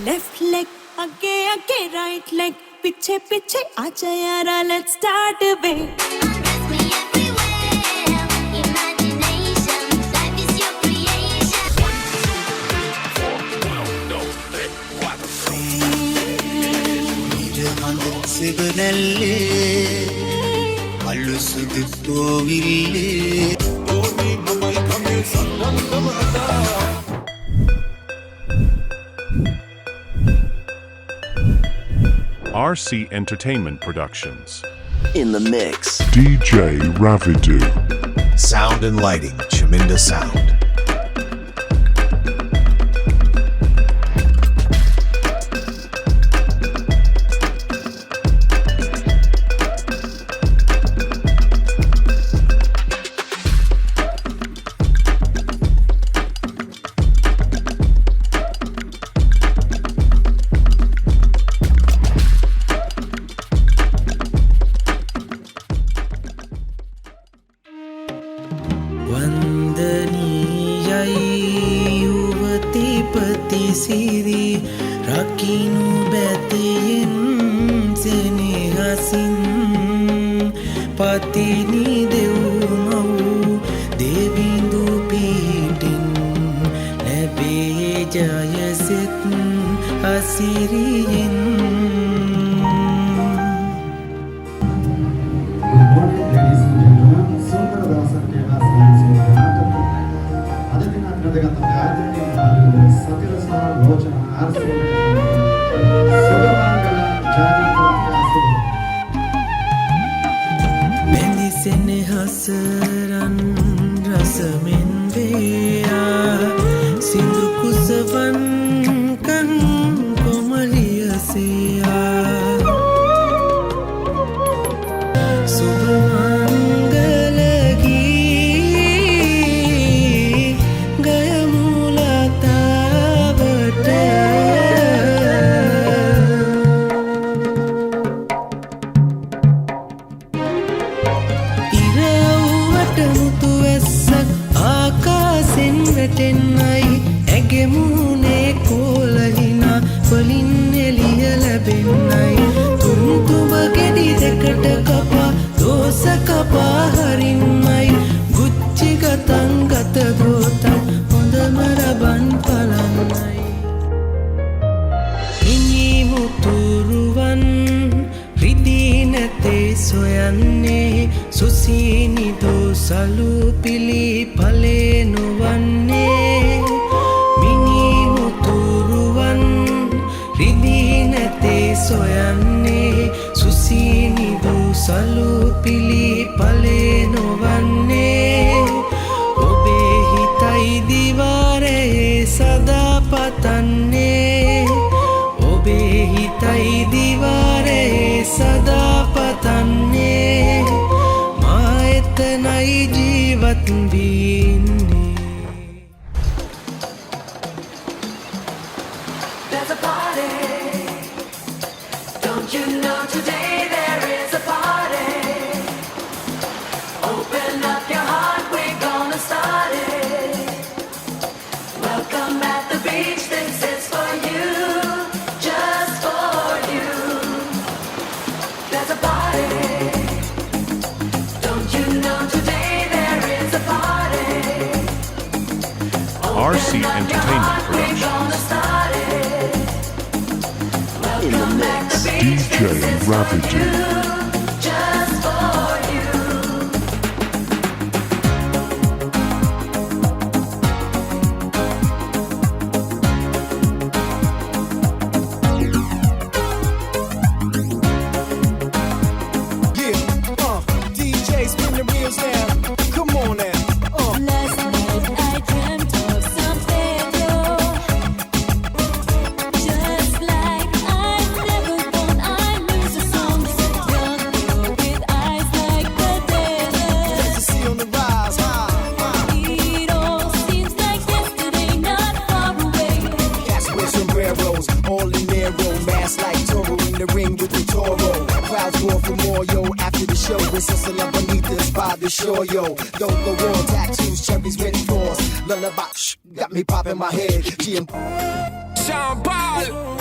Left leg, आगे right leg, पीछे पीछे आजा यारा, let's start a way. ಸಿಗನಲ್ಲೇ ಅಳುಸುದು ಕೋವಿಲ್ಲೇ RC Entertainment Productions. In the mix, DJ Ravidu. Sound and lighting, Chaminda Sound. සිරි රකිනු බැතියෙන් සෙනෙහසින් පතිනි දෙව්මව් දෙවිඳු පිටින් ලැබේ ජයසෙත් අසිරියෙන්. සෙනෙහසරන් රසමෙන් වේයා සිඳු කුසවන් කන් කොමලියසයා සුබ මංගල ගී ගයමු ලතාවට මුතු වැස්සක් ආකාසෙන් වැටෙන්නයි ඇගෙමුනේ කෝලහිනා වලින් එළිය ලැබෙන්නයි තුන්තුඹ ගෙඩි දෙකට කපා දෝස කපා හරින්නයි ගුච්චි ගතන් ගත ගෝතම් හොඳම රබන් පලන්නයි ඉනි මුතුරුවන් රිදී නැතේ සොයන්නේ සුසීනිදු සලු පිලි පලේ නොවන්නේ මිනිමුතුරුවන් රිදී නැතේ සොයන්නේ සුසීනිදු සලු පිලි පලේ නොවන්නේ ඔබේ හිතයි දිවාරයේ සදා පතන්නේ ඔබේ හිතයි දිවාරයේ සදා පතන්නේ එතනයි ජීවත් වෙන්නේ. There's a party. Don't you know today there is a party? Open up your heart, we're gonna start it. Welcome at the beach, this is for you, just for you. There's a party. RC Entertainment Productions. in the mix, DJ Ravidu. Sure, yo, don't go on, tattoos, cherries, red doors, lullaby, got me popping my head, GM. Sean Paul.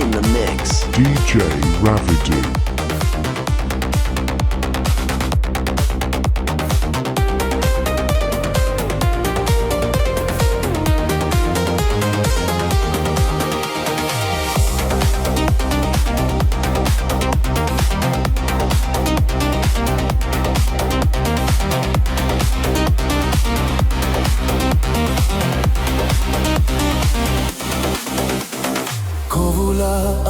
In the mix. DJ Ravidu.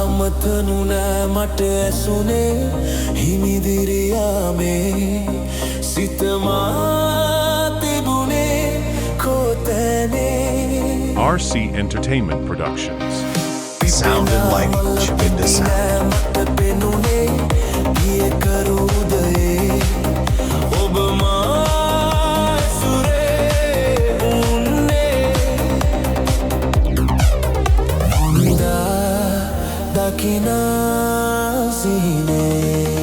අමතනු නෑ මට ඇසුනේ හිමිදිරියාමේ සිතමා තිබුණේ කොතැනේ RC Entertainment Productions. Sound and lighting, Chavinda Sound. මට පෙනුනේ ගිය කරුදයේ ඔබ මා ඇසුරේ උන්නේ මුදා දකිනා සිහිනේ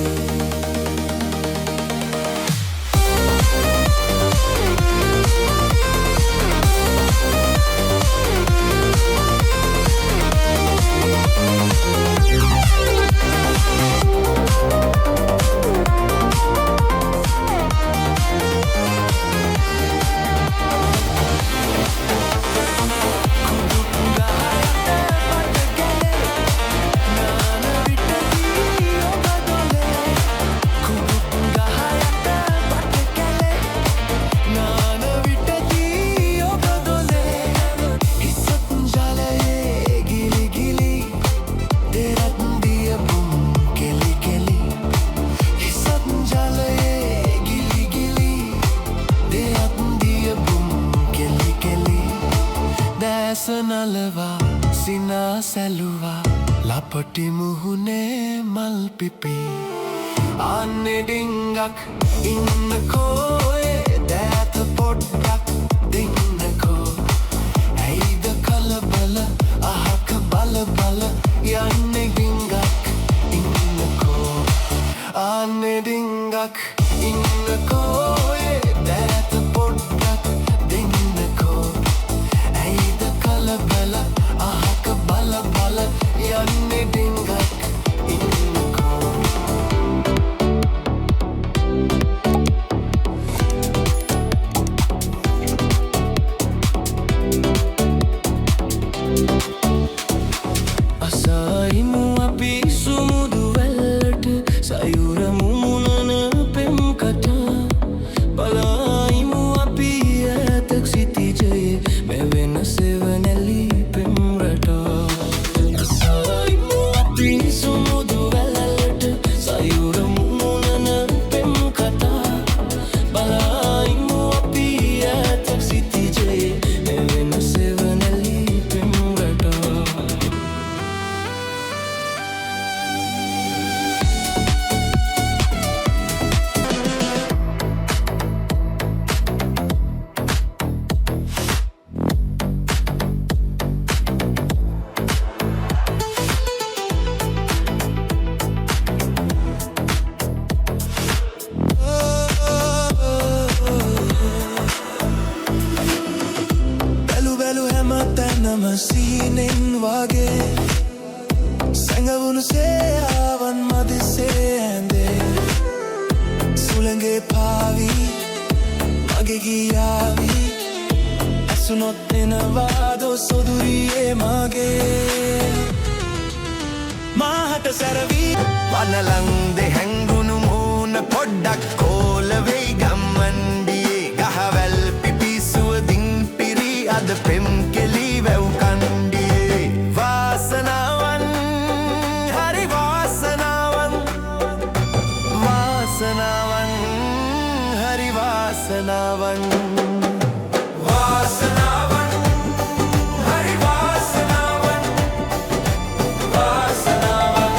නලවා සිනා සැලුවා ලපටි මුහුණේ මල් පිපි අන්නේ ඩිංගක් ඉන්නකෝ දෑත පොඩ්ඩක් දෙන්නකෝ ඇයිද කලබල අහක බල බල යන්නේ ඩිංගක් ඉන්නකෝ අන්නේ ඩිංගක් ඉන්නකෝ දෑත පොඩ්ඩක් දෙන්නකෝ ඇයිද කලබල අහක බල බල යන්නේ ඩිංගක් ඉන්නකෝ අසයිමු අපි සුමුදු වැල්ලට සයුර මුමුණන පෙම්කට බලයිමු අපි ඇතක් සිතිජයේ මෙවෙන සෙවනැලි පෙම්රට අසයිමු අපි සුමුදු වැල්ලට සයුර මුමුණන පෙම්කට බලයිමු අපි ඇතක් සිතිජයේ මෙවෙන සෙවනැලි පෙම්රට බැලු බැලු හැම තැනම සීනෙන් වගේ සැඟවුණු සේයාවන් මදිසේ ඇඳේ සුළඟේ පාවී මගේ ගියාවි ඇසුනොත් එනවාදෝ සොදුරියේ මගේ මාහට සැරවී වනලන්දෙ හැංගුණු මූණ පොඩ්ඩක් කෝල වෙයි ගම්මන්ඩියේ ගහවැල් පිපිසුවදින් පිරි අද පෙම් කෙලි වැව් කණ්ඩියේ වාසනාවන් හරි වාසනාවන් වාසනාවන් හරි වාසනාවන් වාසනාවන් හරි වාසනාවන් වාසනාවන්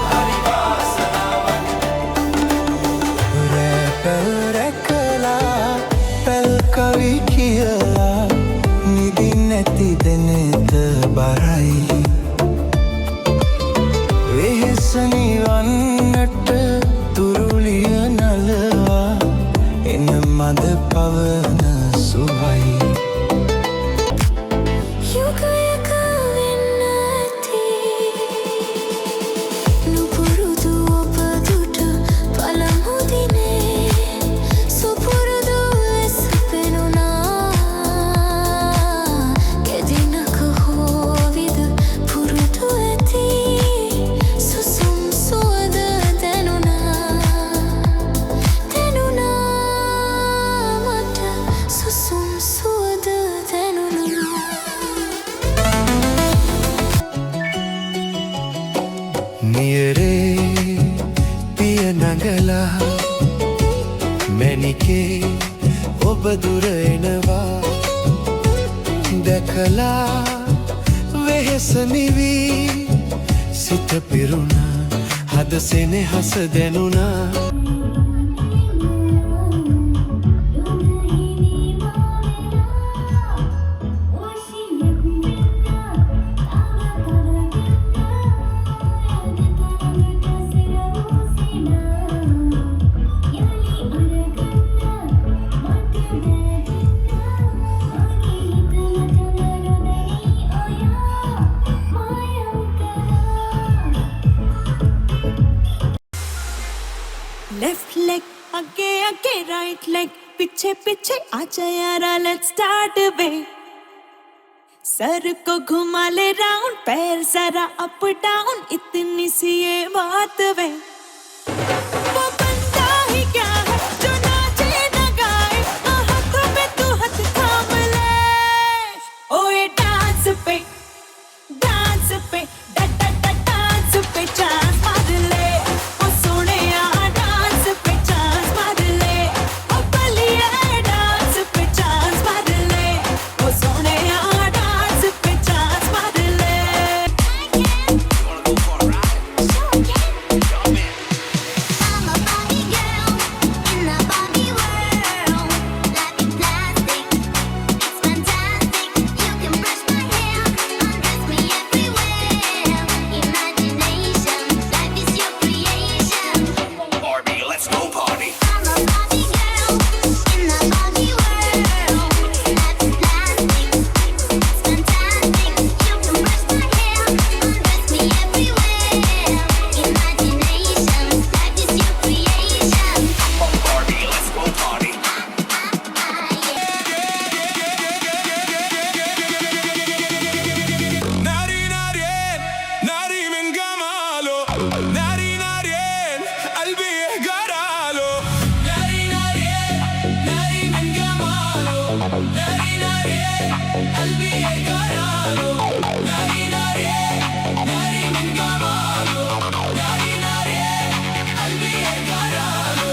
හරි වාසනාවන් රැපල් රැකලා පැල් කවි කියලා නිදි නැති දෙනෙත බරයි වෙහෙස නිවන්නට තුරුලිය නලවා එන මද පවන සුවයි යුගයක වෙන්නති දැකලා වෙහෙස නිවි සිත පිරුණා හද සෙනෙහස දැනුණා Left leg, आगे right leg, पीछे पीछे आजा यारा, let's start away. सर को घुमा ले राउंड, पैर जरा अप डाउन, इतनी सी ये बात वे. वो बंदा ही क्या है जो नाचे न गाए, हाथों में तू हाथ थाम ले. ओ ये डांस पे डांस पे चांस मार ले. ओ सोने यार डांस पे चांस मार ले. ओ बलिया डांस पे चांस मार ले. ओ सोने यार डांस पे चांस मार ले. I'm a Barbie girl in a Barbie world. Life is plastic, it's fantastic. You can brush my hair, undress me everywhere. Imagination, life is your creation. Barbie, let's go party. I'm a Barbie girl in a Barbie world. Life is plastic, it's fantastic. You can brush my hair, undress me everywhere. Imagination, life is your creation. Barbie, let's go party. ناري نارين ناري من جماله ناري نارين قلبي يهجراله ناري نارين ناري من جماله ناري نارين قلبي يهجراله ناري نارين ناري من جماله ناري نارين قلبي يهجراله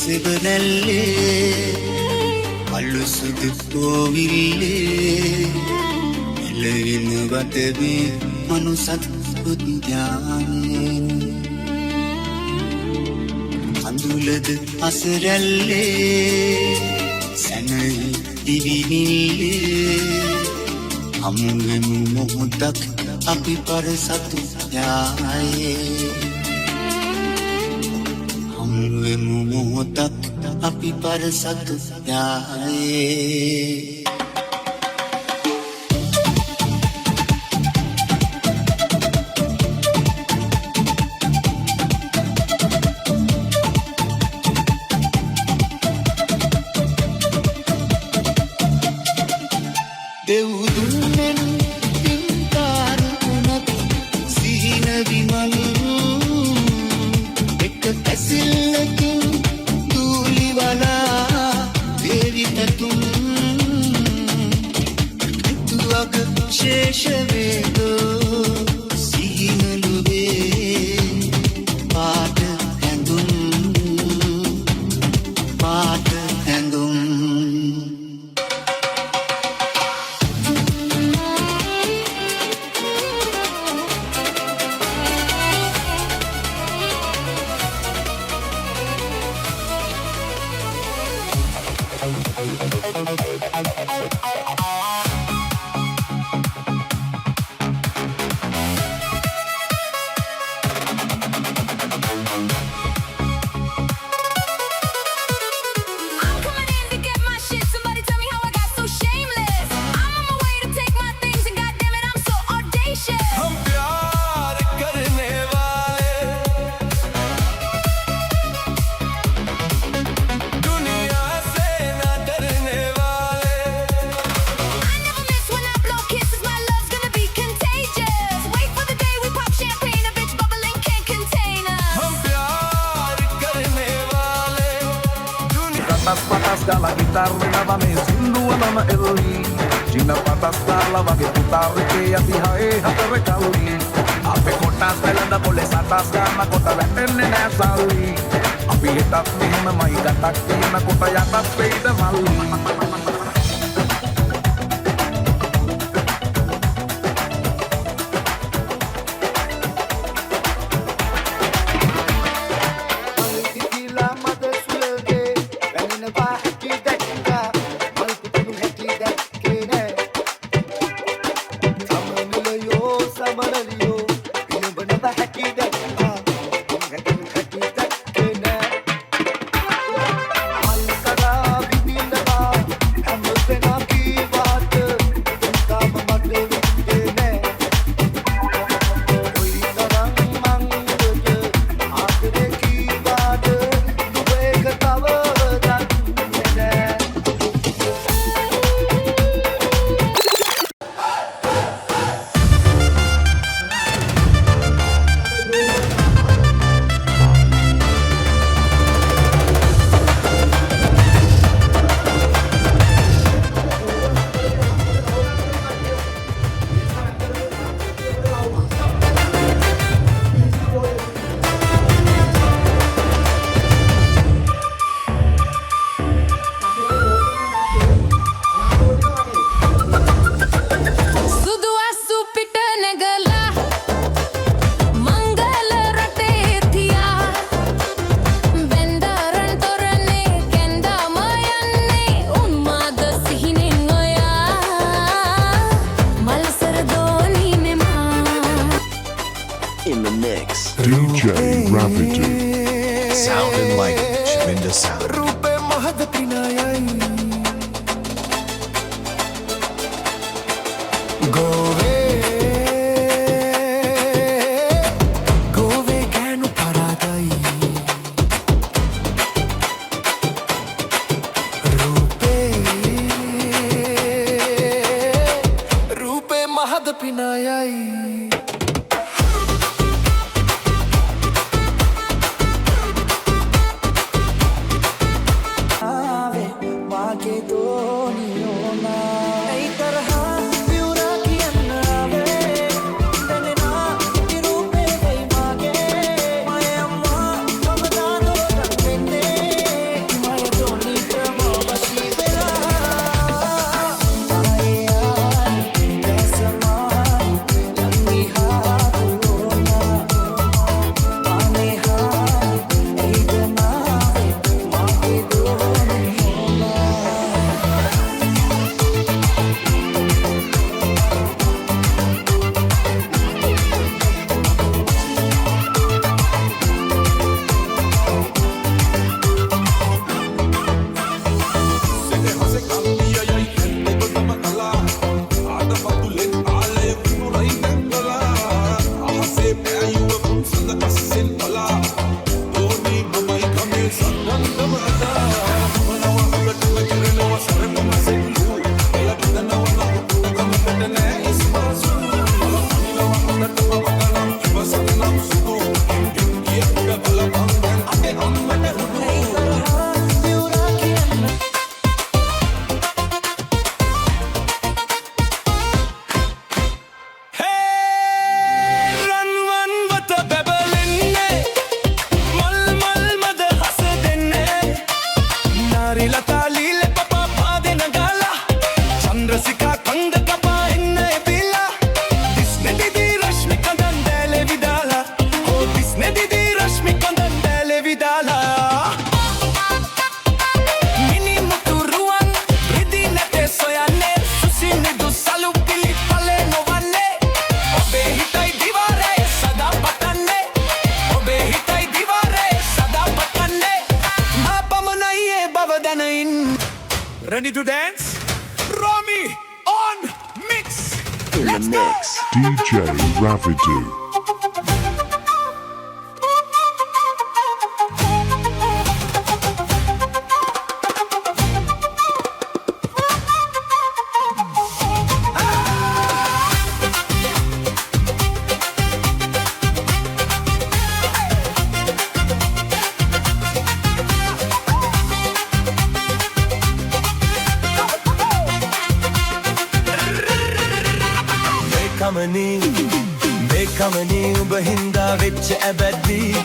සිබනැල්ලේ අලු සුදු කෝවිල්ලේ එළවෙන වටේ මනුසත් උද්‍යානයේ කඳුලද අසරැල්ලේ සැනහි දිවිනිල්ලේ හමුවෙමු මොහොතක් අපි පරසතු යායේ හමුවෙමු මොහොතක් අපි පරසතු යායේ කැසිල්ලකින් දූලිවලා වේවි පැතුම් තුවග ශේෂ වේදෝ සිහිනලුවේ පාට හැඳුම් පාට හැඳුම් I'm coming in to get my shit. Somebody tell me how I got so shameless. I'm on my way to take my things, and goddamn it, I'm so audacious. हम प्यार करने वाले दुनिया से ना डरने वाले I never miss when I blow kisses. My love's gonna be contagious. Wait for the day we pop champagne. A bitch bubbling can't contain us. हम प्यार करने वाले Patas patas dalla chitarra eravame silluanana elli Cina patas dalla vage putare che atihae hatere kalli Ape kotas velanda pole satas gana kota vätenne nෑ salli Api hetත් මෙහෙමමයි ගතක් තියෙන කොට යටත් වෙයිද මල්ලි Gila mother sulge, kanina ba haki dakka, malputunu haki dakke ne. Samanalayo, samanalayo, inubana ba haki dakka, haki dakke ne. Malkara bibinaba, hamutena ki baat, tumka mamate vitte ne. Koi tarang mangde, aakre ki baat, dubeg tawa danne ne. සුදු අස්සු පිට නැගලා මංගල රටේ තියා බෙන්දරන් තොරනේ කෙන්දාම යන්නේ උන්මාද සිහිනෙන් ඔයා මල්සර දෝනි මෙමා In the mix. DJ Ravidu. Sounding like Chaminda Sound. RuPay Mahad पिनायाई Gove Gove गैनु परादाई RuPay RuPay Mahad पिनायाई Ave රශ්මි කොඳන් බැලේ විදාලා මිනි මුතුරුවන් රිදී නැතේ සොයන්නේ සුසිනිදු සලු පිලි පලේ නොවන්නේ ඔබේ හිතයි දිවාරේ සදා පතන්නේ ඔබේ හිතයි දිවාරේ සදා පතන්නේ මා පමණයි ඒ බව දැනින් Ready to dance? Romy on mix! In the mix. DJ Ravidu. මේකමනී උඹ හින්දා වෙච්ච ඇබැද්දී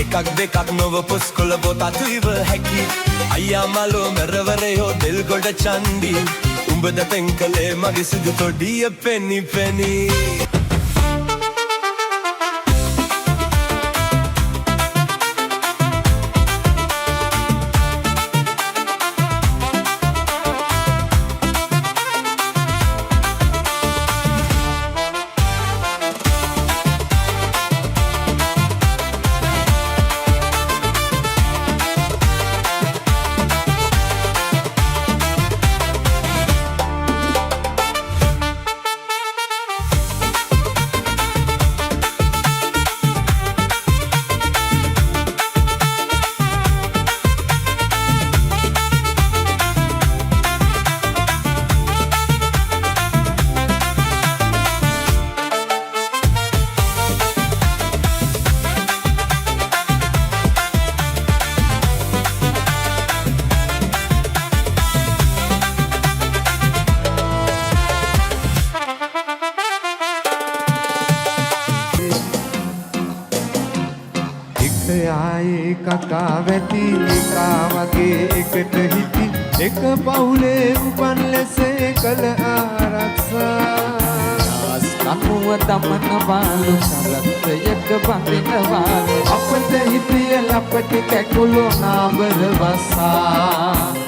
එකක් දෙකක් නොව පුස්කොළ බොතත් ඉව හැකි අයියා මලෝ මැරවරයෝ දෙල් ගොඩ චන්ඩි උඹද පෙන්කලේ මගේ සිදු තොඩිය පෙනි පෙනී ආයේ කකා වැටි එකා වගේ එකට හිටි එක පවුලේ උපන් ලෙස කළ ආරක්ෂා කනුව දමන බාලු සලත්තයක බඳිනවා අපට හිටිය ලපටි කැකුළු නාඹර වසා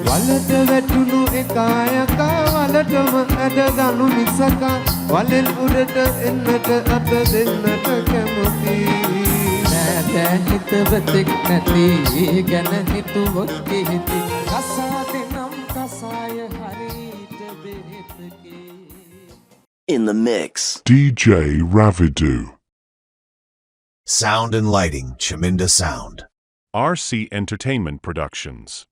වලට වැටුණු එකායකා වලටම ඇදගනු මිසකා වලෙන් උඩට එන්නට අත දෙන්නට කැමති නෑ හිතවතෙක් නැති ගැන හිතුවොත් කිහිති කසාද නම් කසාය හරිට බෙහෙතකේ In the mix. DJ Ravidu. Sound and lighting, Chaminda Sound. RC Entertainment Productions.